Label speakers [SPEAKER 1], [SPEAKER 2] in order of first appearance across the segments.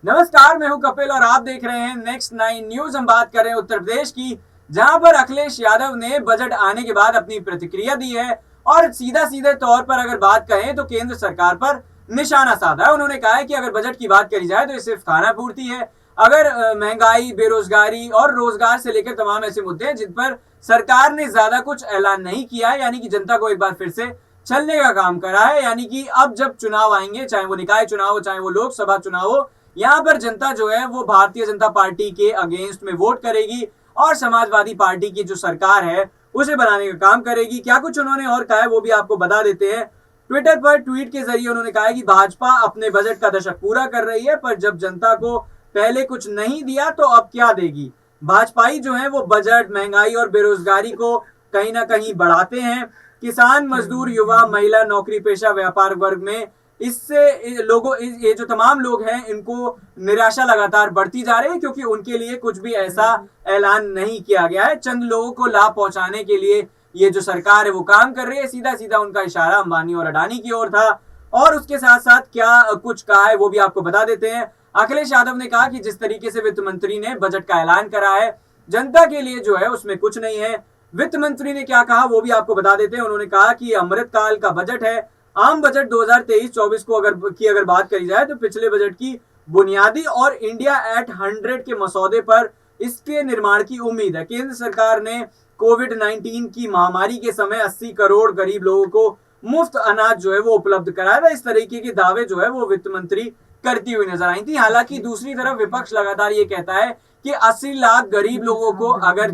[SPEAKER 1] नमस्कार, मैं हूं कपिल और आप देख रहे हैं नेक्स्ट 9 न्यूज। हम बात कर रहे हैं उत्तर प्रदेश की, जहां पर अखिलेश यादव ने बजट आने के बाद अपनी प्रतिक्रिया दी है और सीधा सीधे तौर पर अगर बात करें तो केंद्र सरकार पर निशाना साधा है। उन्होंने कहा है कि अगर बजट की बात करी जाए तो ये सिर्फ खाना पूर्ति है। अगर महंगाई, बेरोजगारी और रोजगार से लेकर तमाम ऐसे मुद्दे हैं जिन पर सरकार ने ज्यादा कुछ ऐलान नहीं किया है, यानी कि जनता को एक बार फिर से छलने का काम करा है। यानी कि अब जब चुनाव आएंगे, चाहे वो निकाय चुनाव हो, चाहे वो लोकसभा चुनाव हो, यहाँ पर जनता जो है वो भारतीय जनता पार्टी के अगेंस्ट में वोट करेगी और समाजवादी पार्टी की जो सरकार है उसे बनाने का काम करेगी। क्या कुछ उन्होंने और कहा है वो भी आपको बता देते हैं। ट्विटर पर ट्वीट के जरिए उन्होंने कहा है कि भाजपा अपने बजट का दशक पूरा कर रही है, पर जब जनता को पहले कुछ नहीं दिया तो अब क्या देगी। भाजपाई जो है वो बजट, महंगाई और बेरोजगारी को कहीं ना कहीं बढ़ाते हैं। किसान, मजदूर, युवा, महिला, नौकरी पेशा, व्यापार वर्ग में इससे लोगों, ये जो तमाम लोग हैं, इनको निराशा लगातार बढ़ती जा रही है क्योंकि उनके लिए कुछ भी ऐसा ऐलान नहीं किया गया है। चंद लोगों को लाभ पहुंचाने के लिए ये जो सरकार है वो काम कर रही है। सीधा सीधा उनका इशारा अंबानी और अडानी की ओर था। और उसके साथ साथ क्या कुछ कहा है वो भी आपको बता देते हैं। अखिलेश यादव ने कहा कि जिस तरीके से वित्त मंत्री ने बजट का ऐलान करा है, जनता के लिए जो है उसमें कुछ नहीं है। वित्त मंत्री ने क्या कहा वो भी आपको बता देते हैं। उन्होंने कहा कि अमृतकाल का बजट है। आम बजट 2023-24 को अगर बात करी जाए तो पिछले बजट की बुनियादी और इंडिया एट 100 के मसौदे पर इसके निर्माण की उम्मीद है। केंद्र सरकार ने कोविड-19 की महामारी के समय 80 करोड़ गरीब लोगों को मुफ्त अनाज जो है वो उपलब्ध कराया था। इस तरीके के दावे जो है वो वित्त मंत्री करती हुई नजर आई थी। हालांकि दूसरी तरफ विपक्ष लगातार ये कहता है कि 80 लाख गरीब लोगों को अगर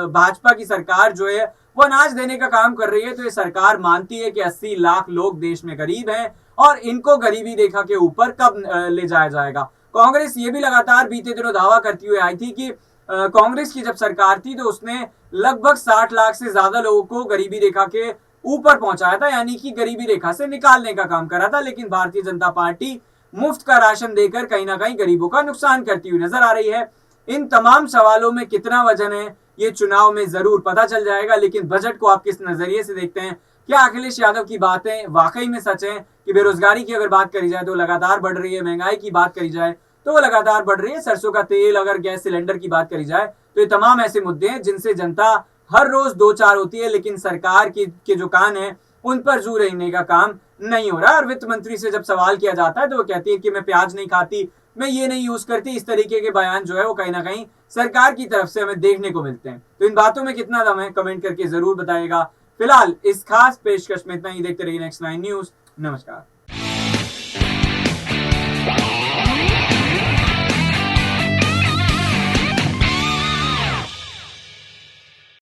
[SPEAKER 1] भाजपा की सरकार जो है वो अनाज देने का काम कर रही है तो ये सरकार मानती है कि 80 लाख लोग देश में गरीब हैं और इनको गरीबी रेखा के ऊपर कब ले जाया जाएगा। कांग्रेस ये भी लगातार बीते दिनों दावा करती हुई आई थी कि कांग्रेस की जब सरकार थी तो उसने लगभग 60 लाख से ज्यादा लोगों को गरीबी रेखा के ऊपर पहुंचाया था, यानी कि गरीबी रेखा से निकालने का काम करा था। लेकिन भारतीय जनता पार्टी मुफ्त का राशन देकर कहीं ना कहीं गरीबों का नुकसान करती हुई नजर आ रही है। इन तमाम सवालों में कितना वजन है ये चुनाव में जरूर पता चल जाएगा। लेकिन बजट को आप किस नजरिए से देखते हैं? क्या अखिलेश यादव की बातें वाकई में सच है कि बेरोजगारी की अगर बात करी जाए तो लगातार बढ़ रही है, महंगाई की बात करी जाए तो वो लगातार बढ़ रही है, सरसों का तेल, अगर गैस सिलेंडर की बात करी जाए तो ये तमाम ऐसे मुद्दे हैं जिनसे जनता हर रोज दो चार होती है, लेकिन सरकार के जो कान है उन पर जू रहने का काम नहीं हो रहा। और वित्त मंत्री से जब सवाल किया जाता है तो वो कहती है कि मैं प्याज नहीं खाती, मैं ये नहीं यूज करती। इस तरीके के बयान जो है वो कहीं ना कहीं सरकार की तरफ से हमें देखने को मिलते हैं। तो इन बातों में कितना दम है, कमेंट करके जरूर बताइएगा। फिलहाल इस खास पेशकश में इतना ही। देखते रहिए नेक्स्ट 9 न्यूज। नमस्कार।